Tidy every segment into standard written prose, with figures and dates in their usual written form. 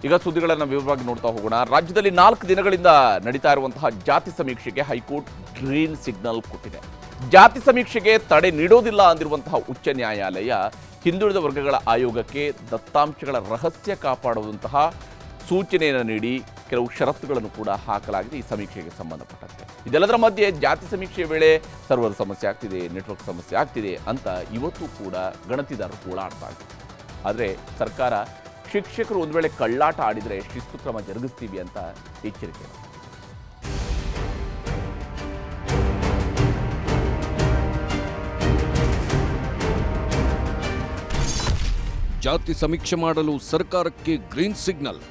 ಈಗ ಸುದ್ದಿಗಳನ್ನು ವಿವರವಾಗಿ ನೋಡ್ತಾ ಹೋಗೋಣ. ರಾಜ್ಯದಲ್ಲಿ 4 ದಿನಗಳಿಂದ ನಡೀತಾ ಇರುವಂತಹ ಜಾತಿ ಸಮೀಕ್ಷೆಗೆ ಹೈಕೋರ್ಟ್ ಗ್ರೀನ್ ಸಿಗ್ನಲ್ ಕೊಟ್ಟಿದೆ. ಜಾತಿ ಸಮೀಕ್ಷೆಗೆ ತಡೆ ನೀಡೋದಿಲ್ಲ ಅಂದಿರುವಂತಹ ಉಚ್ಚ ನ್ಯಾಯಾಲಯ ಹಿಂದುಳಿದ ವರ್ಗಗಳ ಆಯೋಗಕ್ಕೆ ದತ್ತಾಂಶಗಳ ರಹಸ್ಯ ಕಾಪಾಡುವಂತಹ ಸೂಚನೆಯನ್ನು ನೀಡಿ ಕೆಲವು ಷರತ್ತುಗಳನ್ನು ಕೂಡ ಹಾಕಲಾಗಿದೆ ಈ ಸಮೀಕ್ಷೆಗೆ ಸಂಬಂಧಪಟ್ಟಂತೆ. ಇದೆಲ್ಲದರ ಮಧ್ಯೆ ಜಾತಿ ಸಮೀಕ್ಷೆಯ ವೇಳೆ ಸರ್ವರ್ ಸಮಸ್ಯೆ ಆಗ್ತಿದೆ, ನೆಟ್ವರ್ಕ್ ಸಮಸ್ಯೆ ಆಗ್ತಿದೆ ಅಂತ ಇವತ್ತು ಕೂಡ ಗಣತಿದಾರರು ಗೋಳಾಡ್ತಾ ಇದ್ದಾರೆ. ಆದರೆ ಸರ್ಕಾರ ಶಿಕ್ಷಕರು ಒಂದು ವೇಳೆ ಕಳ್ಳಾಟ ಆಡಿದರೆ ಶಿಸ್ತು ಕ್ರಮ ಜರುಗಿಸ್ತೀವಿ ಅಂತ ಎಚ್ಚರಿಕೆ. ಜಾತಿ ಸಮೀಕ್ಷೆ ಮಾಡಲು ಸರ್ಕಾರಕ್ಕೆ ಗ್ರೀನ್ ಸಿಗ್ನಲ್.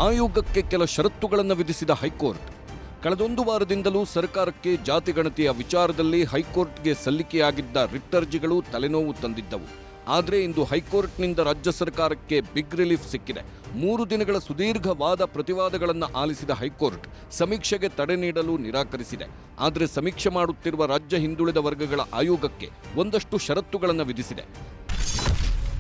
ಆಯೋಗಕ್ಕೆ ಕೆಲ ಷರತ್ತುಗಳನ್ನು ವಿಧಿಸಿದ ಹೈಕೋರ್ಟ್. ಕಳೆದೊಂದು ವಾರದಿಂದಲೂ ಸರ್ಕಾರಕ್ಕೆ ಜಾತಿ ಗಣತಿಯ ವಿಚಾರದಲ್ಲಿ ಹೈಕೋರ್ಟ್ಗೆ ಸಲ್ಲಿಕೆಯಾಗಿದ್ದ ರಿಟ್ ಅರ್ಜಿಗಳು ತಲೆನೋವು ತಂದಿದ್ದವು. ಆದರೆ ಇಂದು ಹೈಕೋರ್ಟ್ನಿಂದ ರಾಜ್ಯ ಸರ್ಕಾರಕ್ಕೆ ಬಿಗ್ ರಿಲೀಫ್ ಸಿಕ್ಕಿದೆ. 3 ದಿನಗಳ ಸುದೀರ್ಘ ವಾದ ಪ್ರತಿವಾದಗಳನ್ನು ಆಲಿಸಿದ ಹೈಕೋರ್ಟ್ ಸಮೀಕ್ಷೆಗೆ ತಡೆ ನೀಡಲು ನಿರಾಕರಿಸಿದೆ. ಆದರೆ ಸಮೀಕ್ಷೆ ಮಾಡುತ್ತಿರುವ ರಾಜ್ಯ ಹಿಂದುಳಿದ ವರ್ಗಗಳ ಆಯೋಗಕ್ಕೆ ಒಂದಷ್ಟು ಷರತ್ತುಗಳನ್ನು ವಿಧಿಸಿದೆ.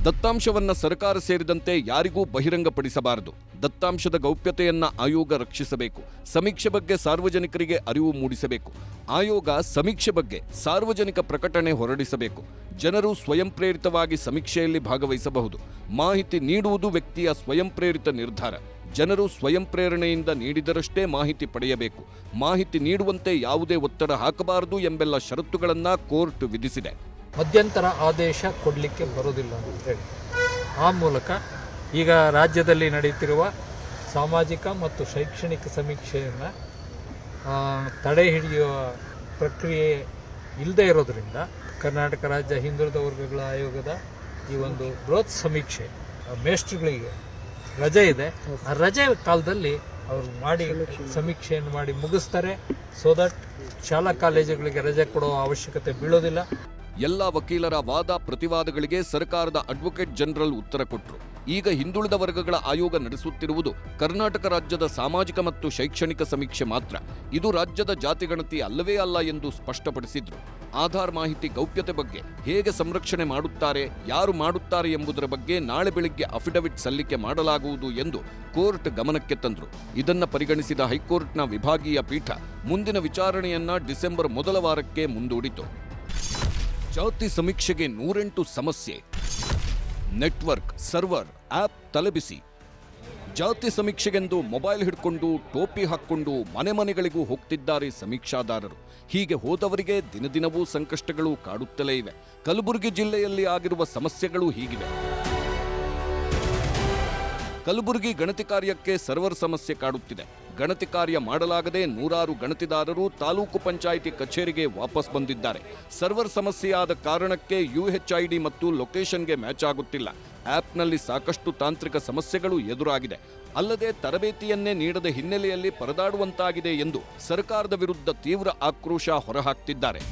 ದತ್ತಾಂಶವನ್ನ ಸರ್ಕಾರ ಸೇರಿದಂತೆ ಯಾರಿಗೂ ಬಹಿರಂಗಪಡಿಸಬಾರದು. ದತ್ತಾಂಶದ ಗೌಪ್ಯತೆಯನ್ನ ಆಯೋಗ ರಕ್ಷಿಸಬೇಕು. ಸಮೀಕ್ಷೆ ಬಗ್ಗೆ ಸಾರ್ವಜನಿಕರಿಗೆ ಅರಿವು ಮೂಡಿಸಬೇಕು. ಆಯೋಗ ಸಮೀಕ್ಷೆ ಬಗ್ಗೆ ಸಾರ್ವಜನಿಕ ಪ್ರಕಟಣೆ ಹೊರಡಿಸಬೇಕು. ಜನರು ಸ್ವಯಂ ಪ್ರೇರಿತವಾಗಿ ಸಮೀಕ್ಷೆಯಲ್ಲಿ ಭಾಗವಹಿಸಬಹುದು. ಮಾಹಿತಿ ನೀಡುವುದು ವ್ಯಕ್ತಿಯ ಸ್ವಯಂ ಪ್ರೇರಿತ ನಿರ್ಧಾರ. ಜನರು ಸ್ವಯಂ ಪ್ರೇರಣೆಯಿಂದ ನೀಡಿದರಷ್ಟೇ ಮಾಹಿತಿ ಪಡೆಯಬೇಕು. ಮಾಹಿತಿ ನೀಡುವಂತೆ ಯಾವುದೇ ಒತ್ತಡ ಹಾಕಬಾರದು ಎಂಬೆಲ್ಲ ಷರತ್ತುಗಳನ್ನು ಕೋರ್ಟ್ ವಿಧಿಸಿದೆ. ಮಧ್ಯಂತರ ಆದೇಶ ಕೊಡಲಿಕ್ಕೆ ಬರೋದಿಲ್ಲ ಅಂತ ಹೇಳಿ ಆ ಮೂಲಕ ಈಗ ರಾಜ್ಯದಲ್ಲಿ ನಡೆಯುತ್ತಿರುವ ಸಾಮಾಜಿಕ ಮತ್ತು ಶೈಕ್ಷಣಿಕ ಸಮೀಕ್ಷೆಯನ್ನು ತಡೆ ಹಿಡಿಯುವ ಪ್ರಕ್ರಿಯೆ ಇಲ್ಲದೆ ಇರೋದರಿಂದ ಕರ್ನಾಟಕ ರಾಜ್ಯ ಹಿಂದುಳಿದ ವರ್ಗಗಳ ಆಯೋಗದ ಈ ಒಂದು ಬೃಹತ್ ಸಮೀಕ್ಷೆ ಮೇಸ್ಟ್ರುಗಳಿಗೆ ರಜೆ ಇದೆ. ಆ ರಜೆ ಕಾಲದಲ್ಲಿ ಅವರು ಮಾಡಿ ಸಮೀಕ್ಷೆಯನ್ನು ಮಾಡಿ ಮುಗಿಸ್ತಾರೆ. ಸೋ ದಟ್ ಶಾಲಾ ಕಾಲೇಜುಗಳಿಗೆ ರಜೆ ಕೊಡುವ ಅವಶ್ಯಕತೆ ಬೀಳೋದಿಲ್ಲ. ಎಲ್ಲ ವಕೀಲರ ವಾದ ಪ್ರತಿವಾದಗಳಿಗೆ ಸರ್ಕಾರದ ಅಡ್ವೊಕೇಟ್ ಜನರಲ್ ಉತ್ತರ ಕೊಟ್ಟರು. ಈಗ ಹಿಂದುಳಿದ ವರ್ಗಗಳ ಆಯೋಗ ನಡೆಸುತ್ತಿರುವುದು ಕರ್ನಾಟಕ ರಾಜ್ಯದ ಸಾಮಾಜಿಕ ಮತ್ತು ಶೈಕ್ಷಣಿಕ ಸಮೀಕ್ಷೆ ಮಾತ್ರ. ಇದು ರಾಜ್ಯದ ಜಾತಿ ಗಣತಿ ಅಲ್ಲವೇ ಅಲ್ಲ ಎಂದು ಸ್ಪಷ್ಟಪಡಿಸಿದ್ರು. ಆಧಾರ್ ಮಾಹಿತಿ ಗೌಪ್ಯತೆ ಬಗ್ಗೆ ಹೇಗೆ ಸಂರಕ್ಷಣೆ ಮಾಡುತ್ತಾರೆ, ಯಾರು ಮಾಡುತ್ತಾರೆ ಎಂಬುದರ ಬಗ್ಗೆ ನಾಳೆ ಬೆಳಿಗ್ಗೆ ಅಫಿಡವಿಟ್ ಸಲ್ಲಿಕೆ ಮಾಡಲಾಗುವುದು ಎಂದು ಕೋರ್ಟ್ ಗಮನಕ್ಕೆ ತಂದರು. ಇದನ್ನ ಪರಿಗಣಿಸಿದ ಹೈಕೋರ್ಟ್ನ ವಿಭಾಗೀಯ ಪೀಠ ಮುಂದಿನ ವಿಚಾರಣೆಯನ್ನ ಡಿಸೆಂಬರ್ ಮೊದಲ ವಾರಕ್ಕೆ ಮುಂದೂಡಿತು. ಜಾತಿ ಸಮೀಕ್ಷೆಗೆ 108 ಸಮಸ್ಯೆ. ನೆಟ್ವರ್ಕ್, ಸರ್ವರ್, ಆಪ್ ತಲೆಬಿಸಿ. ಜಾತಿ ಸಮೀಕ್ಷೆಗೆಂದು ಮೊಬೈಲ್ ಹಿಡ್ಕೊಂಡು ಟೋಪಿ ಹಾಕ್ಕೊಂಡು ಮನೆಗಳಿಗೂ ಹೋಗ್ತಿದ್ದಾರೆ ಸಮೀಕ್ಷಾದಾರರು. ಹೀಗೆ ಹೋದವರಿಗೆ ದಿನದಿನವೂ ಸಂಕಷ್ಟಗಳು ಕಾಡುತ್ತಲೇ ಇವೆ. ಕಲಬುರಗಿ ಜಿಲ್ಲೆಯಲ್ಲಿ ಆಗಿರುವ ಸಮಸ್ಯೆಗಳು ಹೀಗಿವೆ. ಕಲಬುರಗಿ ಗಣತಿ ಕಾರ್ಯಕ್ಕೆ ಸರ್ವರ್ ಸಮಸ್ಯೆ ಕಾಡುತ್ತಿದೆ. ಗಣತಿ ಕಾರ್ಯ ಮಾಡಲಾಗದೆ ನೂರಾರು ಗಣತಿದಾರರು ತಾಲೂಕು ಪಂಚಾಯಿತಿ ಕಚೇರಿಗೆ ವಾಪಸ್ ಬಂದಿದ್ದಾರೆ. ಸರ್ವರ್ ಸಮಸ್ಯೆಯಾದ ಕಾರಣಕ್ಕೆ UHID ಮತ್ತು ಲೊಕೇಶನ್ಗೆ ಮ್ಯಾಚ್ ಆಗುತ್ತಿಲ್ಲ. ಆಪ್ನಲ್ಲಿ ಸಾಕಷ್ಟು ತಾಂತ್ರಿಕ ಸಮಸ್ಯೆಗಳು ಎದುರಾಗಿದೆ. ಅಲ್ಲದೆ ತರಬೇತಿಯನ್ನೇ ನೀಡದ ಹಿನ್ನೆಲೆಯಲ್ಲಿ ಪರದಾಡುವಂತಾಗಿದೆ ಎಂದು ಸರ್ಕಾರದ ವಿರುದ್ಧ ತೀವ್ರ ಆಕ್ರೋಶ ಹೊರಹಾಕ್ತಿದ್ದಾರೆ.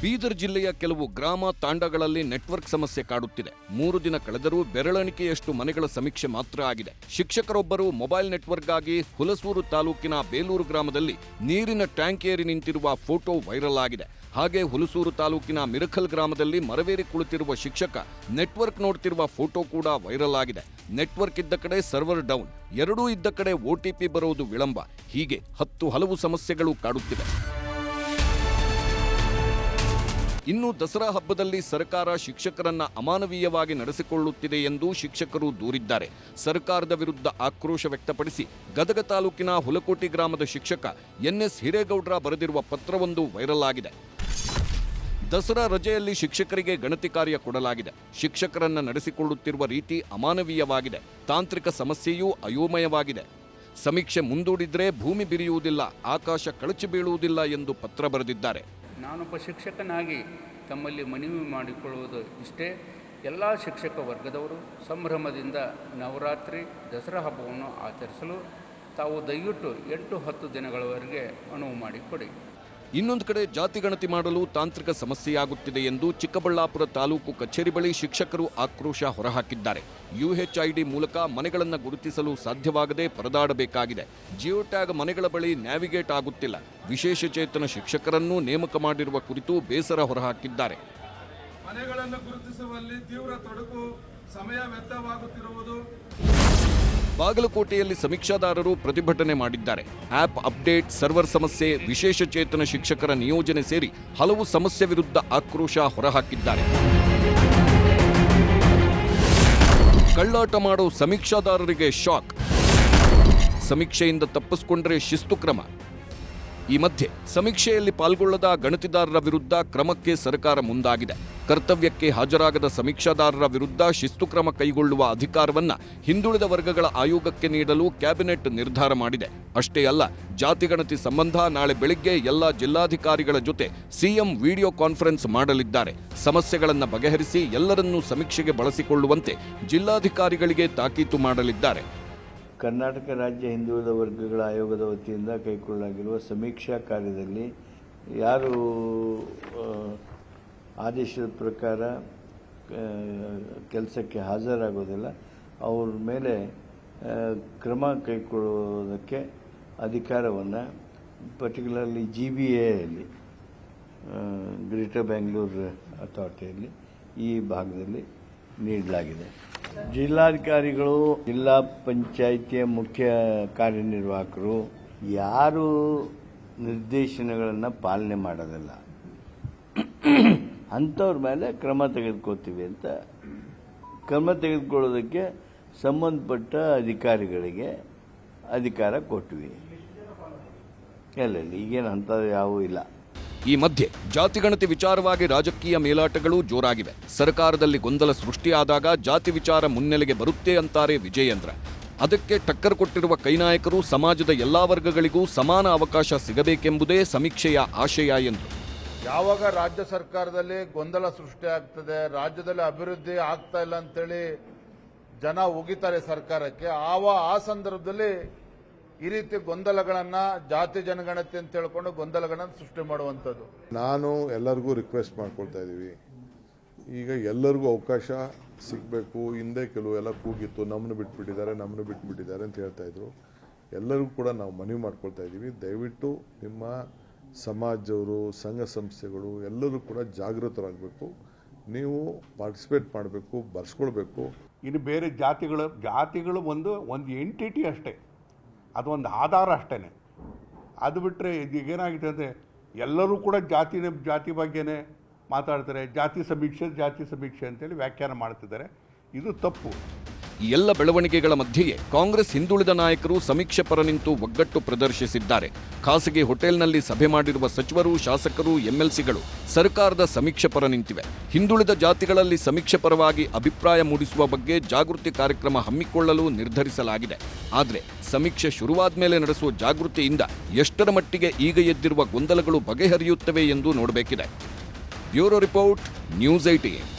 ಬೀದರ್ ಜಿಲ್ಲೆಯ ಕೆಲವು ಗ್ರಾಮ ತಾಂಡಗಳಲ್ಲಿ ನೆಟ್ವರ್ಕ್ ಸಮಸ್ಯೆ ಕಾಡುತ್ತಿದೆ. 3 ದಿನ ಕಳೆದರೂ ಬೆರಳೆಣಿಕೆಯಷ್ಟು ಮನೆಗಳ ಸಮೀಕ್ಷೆ ಮಾತ್ರ ಆಗಿದೆ. ಶಿಕ್ಷಕರೊಬ್ಬರು ಮೊಬೈಲ್ ನೆಟ್ವರ್ಕ್ಗಾಗಿ ಹುಲಸೂರು ತಾಲೂಕಿನ ಬೇಲೂರು ಗ್ರಾಮದಲ್ಲಿ ನೀರಿನ ಟ್ಯಾಂಕ್ ಏರಿ ನಿಂತಿರುವ ಫೋಟೋ ವೈರಲ್ ಆಗಿದೆ. ಹಾಗೆ ಹುಲಸೂರು ತಾಲೂಕಿನ ಮಿರಕಲ್ ಗ್ರಾಮದಲ್ಲಿ ಮರವೇರಿ ಕುಳಿತಿರುವ ಶಿಕ್ಷಕ ನೆಟ್ವರ್ಕ್ ನೋಡ್ತಿರುವ ಫೋಟೋ ಕೂಡ ವೈರಲ್ ಆಗಿದೆ. ನೆಟ್ವರ್ಕ್ ಇದ್ದ ಕಡೆ ಸರ್ವರ್ ಡೌನ್, ಎರಡೂ ಇದ್ದ ಕಡೆ OTP ಬರೋದು ವಿಳಂಬ. ಹೀಗೆ ಹಲವು ಸಮಸ್ಯೆಗಳು ಕಾಡುತ್ತಿವೆ. ಇನ್ನು ದಸರಾ ಹಬ್ಬದಲ್ಲಿ ಸರ್ಕಾರ ಶಿಕ್ಷಕರನ್ನ ಅಮಾನವೀಯವಾಗಿ ನಡೆಸಿಕೊಳ್ಳುತ್ತಿದೆ ಎಂದು ಶಿಕ್ಷಕರು ದೂರಿದ್ದಾರೆ. ಸರ್ಕಾರದ ವಿರುದ್ಧ ಆಕ್ರೋಶ ವ್ಯಕ್ತಪಡಿಸಿ ಗದಗ ತಾಲೂಕಿನ ಹುಲಕೋಟಿ ಗ್ರಾಮದ ಶಿಕ್ಷಕ NS ಹಿರೇಗೌಡ್ರ ಬರೆದಿರುವ ಪತ್ರವೊಂದು ವೈರಲ್ ಆಗಿದೆ. ದಸರಾ ರಜೆಯಲ್ಲಿ ಶಿಕ್ಷಕರಿಗೆ ಗಣತಿ ಕಾರ್ಯ ಕೊಡಲಾಗಿದೆ. ಶಿಕ್ಷಕರನ್ನ ನಡೆಸಿಕೊಳ್ಳುತ್ತಿರುವ ರೀತಿ ಅಮಾನವೀಯವಾಗಿದೆ. ತಾಂತ್ರಿಕ ಸಮಸ್ಯೆಯೂ ಅಯೋಮಯವಾಗಿದೆ. ಸಮೀಕ್ಷೆ ಮುಂದೂಡಿದ್ರೆ ಭೂಮಿ ಬಿರಿಯುವುದಿಲ್ಲ, ಆಕಾಶ ಕಳಚಿ ಬೀಳುವುದಿಲ್ಲ ಎಂದು ಪತ್ರ ಬರೆದಿದ್ದಾರೆ. ನಾನೊಬ್ಬ ಶಿಕ್ಷಕನಾಗಿ ತಮ್ಮಲ್ಲಿ ಮನವಿ ಮಾಡಿಕೊಳ್ಳುವುದು ಇಷ್ಟೇ. ಎಲ್ಲ ಶಿಕ್ಷಕ ವರ್ಗದವರು ಸಂಭ್ರಮದಿಂದ ನವರಾತ್ರಿ ದಸರಾ ಹಬ್ಬವನ್ನು ಆಚರಿಸಲು ತಾವು ದಯವಿಟ್ಟು 8-10 ದಿನಗಳವರೆಗೆ ಅನುವು ಮಾಡಿಕೊಡಿ. ಇನ್ನೊಂದು ಕಡೆ ಜಾತಿ ಗಣತಿ ಮಾಡಲು ತಾಂತ್ರಿಕ ಸಮಸ್ಯೆಯಾಗುತ್ತಿದೆ ಎಂದು ಚಿಕ್ಕಬಳ್ಳಾಪುರ ತಾಲೂಕು ಕಚೇರಿ ಬಳಿ ಶಿಕ್ಷಕರು ಆಕ್ರೋಶ ಹೊರಹಾಕಿದ್ದಾರೆ. UHID ಮೂಲಕ ಮನೆಗಳನ್ನು ಗುರುತಿಸಲು ಸಾಧ್ಯವಾಗದೆ ಪರದಾಡಬೇಕಾಗಿದೆ. ಜಿಯೋ ಟ್ಯಾಗ್ ಮನೆಗಳ ಬಳಿ ನ್ಯಾವಿಗೇಟ್ ಆಗುತ್ತಿಲ್ಲ. ವಿಶೇಷ ಚೇತನ ಶಿಕ್ಷಕರನ್ನು ನೇಮಕ ಮಾಡಿರುವ ಕುರಿತು ಬೇಸರ ಹೊರಹಾಕಿದ್ದಾರೆ. ಮನೆಗಳನ್ನು ಗುರುತಿಸುವಲ್ಲಿ ತೀವ್ರ ತೊಡಕು, ಸಮಯ ವ್ಯರ್ಥವಾಗುತ್ತಿರುವುದು. ಬಾಗಲಕೋಟೆಯಲ್ಲಿ ಸಮೀಕ್ಷಾದಾರರು ಪ್ರತಿಭಟನೆ ಮಾಡಿದ್ದಾರೆ. ಆಪ್ ಅಪ್ಡೇಟ್, ಸರ್ವರ್ ಸಮಸ್ಯೆ, ವಿಶೇಷ ಚೇತನ ಶಿಕ್ಷಕರ ನಿಯೋಜನೆ ಸೇರಿ ಹಲವು ಸಮಸ್ಯೆ ವಿರುದ್ಧ ಆಕ್ರೋಶ ಹೊರಹಾಕಿದ್ದಾರೆ. ಕಳ್ಳಾಟ ಮಾಡೋ ಸಮೀಕ್ಷಾದಾರರಿಗೆ ಶಾಕ್. ಸಮೀಕ್ಷೆಯಿಂದ ತಪ್ಪಿಸಿಕೊಂಡರೆ ಶಿಸ್ತು ಕ್ರಮ. ಈ ಮಧ್ಯೆ ಸಮೀಕ್ಷೆಯಲ್ಲಿ ಪಾಲ್ಗೊಳ್ಳದ ಗಣತಿದಾರರ ವಿರುದ್ಧ ಕ್ರಮಕ್ಕೆ ಸರ್ಕಾರ ಮುಂದಾಗಿದೆ. ಕರ್ತವ್ಯಕ್ಕೆ ಹಾಜರಾಗದ ಸಮೀಕ್ಷಾದಾರರ ವಿರುದ್ಧ ಶಿಸ್ತು ಕ್ರಮ ಕೈಗೊಳ್ಳುವ ಅಧಿಕಾರವನ್ನ ಹಿಂದುಳಿದ ವರ್ಗಗಳ ಆಯೋಗಕ್ಕೆ ನೀಡಲು ಕ್ಯಾಬಿನೆಟ್ ನಿರ್ಧಾರ ಮಾಡಿದೆ. ಅಷ್ಟೇ ಅಲ್ಲ, ಜಾತಿಗಣತಿ ಸಂಬಂಧ ನಾಳೆ ಬೆಳಿಗ್ಗೆ ಎಲ್ಲ ಜಿಲ್ಲಾಧಿಕಾರಿಗಳ ಜೊತೆ ಸಿಎಂ ವಿಡಿಯೋ ಕಾನ್ಫರೆನ್ಸ್ ಮಾಡಲಿದ್ದಾರೆ. ಸಮಸ್ಯೆಗಳನ್ನು ಬಗೆಹರಿಸಿ ಎಲ್ಲರನ್ನೂ ಸಮೀಕ್ಷೆಗೆ ಬಳಸಿಕೊಳ್ಳುವಂತೆ ಜಿಲ್ಲಾಧಿಕಾರಿಗಳಿಗೆ ತಾಕೀತು ಮಾಡಲಿದ್ದಾರೆ. ಕರ್ನಾಟಕ ರಾಜ್ಯ ಹಿಂದುಳಿದ ವರ್ಗಗಳ ಆಯೋಗದ ವತಿಯಿಂದ ಕೈಗೊಳ್ಳಲಾಗಿರುವ ಸಮೀಕ್ಷಾ ಕಾರ್ಯದಲ್ಲಿ ಯಾರು ಆದೇಶದ ಪ್ರಕಾರ ಕೆಲಸಕ್ಕೆ ಹಾಜರಾಗೋದಿಲ್ಲ ಅವ್ರ ಮೇಲೆ ಕ್ರಮ ಕೈಗೊಳ್ಳುವುದಕ್ಕೆ ಅಧಿಕಾರವನ್ನು ಪರ್ಟಿಕ್ಯುಲರ್ಲಿ GBAಯಲ್ಲಿ ಗ್ರೇಟರ್ ಬ್ಯಾಂಗ್ಳೂರ್ ಅಥಾರಿಟಿಯಲ್ಲಿ ಈ ಭಾಗದಲ್ಲಿ ನೀಡಲಾಗಿದೆ. ಜಿಲ್ಲಾಧಿಕಾರಿಗಳು, ಜಿಲ್ಲಾ ಪಂಚಾಯಿತಿಯ ಮುಖ್ಯ ಕಾರ್ಯನಿರ್ವಾಹಕರು ಯಾರು ನಿರ್ದೇಶನಗಳನ್ನು ಪಾಲನೆ ಮಾಡೋದಿಲ್ಲ ಅಂಥವ್ರ ಮೇಲೆ ಕ್ರಮ ತೆಗೆದುಕೊಳ್ತೀವಿ ಅಂತ ಕ್ರಮ ತೆಗೆದುಕೊಳ್ಳೋದಕ್ಕೆ ಸಂಬಂಧಪಟ್ಟ ಅಧಿಕಾರಿಗಳಿಗೆ ಅಧಿಕಾರ ಕೊಟ್ವಿ. ಎಲ್ಲೆಲ್ಲಿ ಈಗೇನು ಅಂಥದ್ದು ಯಾವುದೂ ಇಲ್ಲ. ಈ ಮಧ್ಯೆ ಜಾತಿಗಣತಿ ವಿಚಾರವಾಗಿ ರಾಜಕೀಯ ಮೇಲಾಟಗಳು ಜೋರಾಗಿವೆ. ಸರ್ಕಾರದಲ್ಲಿ ಗೊಂದಲ ಸೃಷ್ಟಿಯಾದಾಗ ಜಾತಿ ವಿಚಾರ ಮುನ್ನೆಲೆಗೆ ಬರುತ್ತೆ ಅಂತಾರೆ ವಿಜಯೇಂದ್ರ. ಅದಕ್ಕೆ ಟಕ್ಕರ್ ಕೊಟ್ಟಿರುವ ಕೈನಾಯಕರು ಸಮಾಜದ ಎಲ್ಲಾ ವರ್ಗಗಳಿಗೂ ಸಮಾನ ಅವಕಾಶ ಸಿಗಬೇಕೆಂಬುದೇ ಸಮೀಕ್ಷೆಯ ಆಶಯ ಎಂದರು. ಯಾವಾಗ ರಾಜ್ಯ ಸರ್ಕಾರದಲ್ಲಿ ಗೊಂದಲ ಸೃಷ್ಟಿ ಆಗ್ತದೆ, ರಾಜ್ಯದಲ್ಲಿ ಅಭಿವೃದ್ಧಿ ಆಗ್ತಾ ಇಲ್ಲ ಅಂತೇಳಿ ಜನ ಉಗಿತಾರೆ ಸರ್ಕಾರಕ್ಕೆ, ಆ ಸಂದರ್ಭದಲ್ಲಿ ಈ ರೀತಿ ಗೊಂದಲಗಳನ್ನ ಜಾತಿ ಜನಗಣತಿ ಅಂತ ಹೇಳ್ಕೊಂಡು ಗೊಂದಲಗಳನ್ನ ಸೃಷ್ಟಿ ಮಾಡುವಂಥದ್ದು. ನಾನು ಎಲ್ಲರಿಗೂ ರಿಕ್ವೆಸ್ಟ್ ಮಾಡ್ಕೊಳ್ತಾ ಇದ್ದೀವಿ, ಈಗ ಎಲ್ಲರಿಗೂ ಅವಕಾಶ ಸಿಗಬೇಕು. ಹಿಂದೆ ಕೆಲವೆಲ್ಲ ಕೂಗಿತ್ತು, ನಮ್ಮನ್ನು ಬಿಟ್ಬಿಟ್ಟಿದ್ದಾರೆ ಅಂತ ಹೇಳ್ತಾ ಇದ್ರು. ಎಲ್ಲರಿಗೂ ಕೂಡ ನಾವು ಮನವಿ ಮಾಡ್ಕೊಳ್ತಾ ಇದ್ದೀವಿ, ದಯವಿಟ್ಟು ನಿಮ್ಮ ಸಮಾಜದವರು, ಸಂಘ ಸಂಸ್ಥೆಗಳು ಎಲ್ಲರೂ ಕೂಡ ಜಾಗೃತರಾಗಬೇಕು. ನೀವು ಪಾರ್ಟಿಸಿಪೇಟ್ ಮಾಡಬೇಕು, ಬರ್ಸ್ಕೊಳ್ಬೇಕು. ಇನ್ನು ಬೇರೆ ಜಾತಿಗಳು ಒಂದು ಎಂಟಿಟಿ ಅಷ್ಟೇ, ಅದೊಂದು ಆಧಾರ ಅಷ್ಟೇ. ಅದು ಬಿಟ್ಟರೆ ಈಗೇನಾಗಿದೆ ಅಂದರೆ ಎಲ್ಲರೂ ಕೂಡ ಜಾತಿ ಬಗ್ಗೆನೇ ಮಾತಾಡ್ತಾರೆ. ಜಾತಿ ಸಮೀಕ್ಷೆ ಅಂತೇಳಿ ವ್ಯಾಖ್ಯಾನ ಮಾಡ್ತಿದ್ದಾರೆ. ಇದು ತಪ್ಪು. ಈ ಎಲ್ಲ ಬೆಳವಣಿಗೆಗಳ ಮಧ್ಯೆಯೇ ಕಾಂಗ್ರೆಸ್ ಹಿಂದುಳಿದ ನಾಯಕರು ಸಮೀಕ್ಷೆ ಪರ ನಿಂತು ಒಗ್ಗಟ್ಟು ಪ್ರದರ್ಶಿಸಿದ್ದಾರೆ. ಖಾಸಗಿ ಹೋಟೆಲ್ನಲ್ಲಿ ಸಭೆ ಮಾಡಿರುವ ಸಚಿವರು, ಶಾಸಕರು, MLCಗಳು ಸರ್ಕಾರದ ಸಮೀಕ್ಷೆ ಪರ ನಿಂತಿವೆ. ಹಿಂದುಳಿದ ಜಾತಿಗಳಲ್ಲಿ ಸಮೀಕ್ಷೆ ಪರವಾಗಿ ಅಭಿಪ್ರಾಯ ಮೂಡಿಸುವ ಬಗ್ಗೆ ಜಾಗೃತಿ ಕಾರ್ಯಕ್ರಮ ಹಮ್ಮಿಕೊಳ್ಳಲು ನಿರ್ಧರಿಸಲಾಗಿದೆ. ಆದರೆ ಸಮೀಕ್ಷೆ ಶುರುವಾದ ಮೇಲೆ ನಡೆಸುವ ಜಾಗೃತಿಯಿಂದ ಎಷ್ಟರ ಮಟ್ಟಿಗೆ ಈಗ ಎದ್ದಿರುವ ಗೊಂದಲಗಳು ಬಗೆಹರಿಯುತ್ತವೆ ಎಂದು ನೋಡಬೇಕಿದೆ. Bureau report, news 18.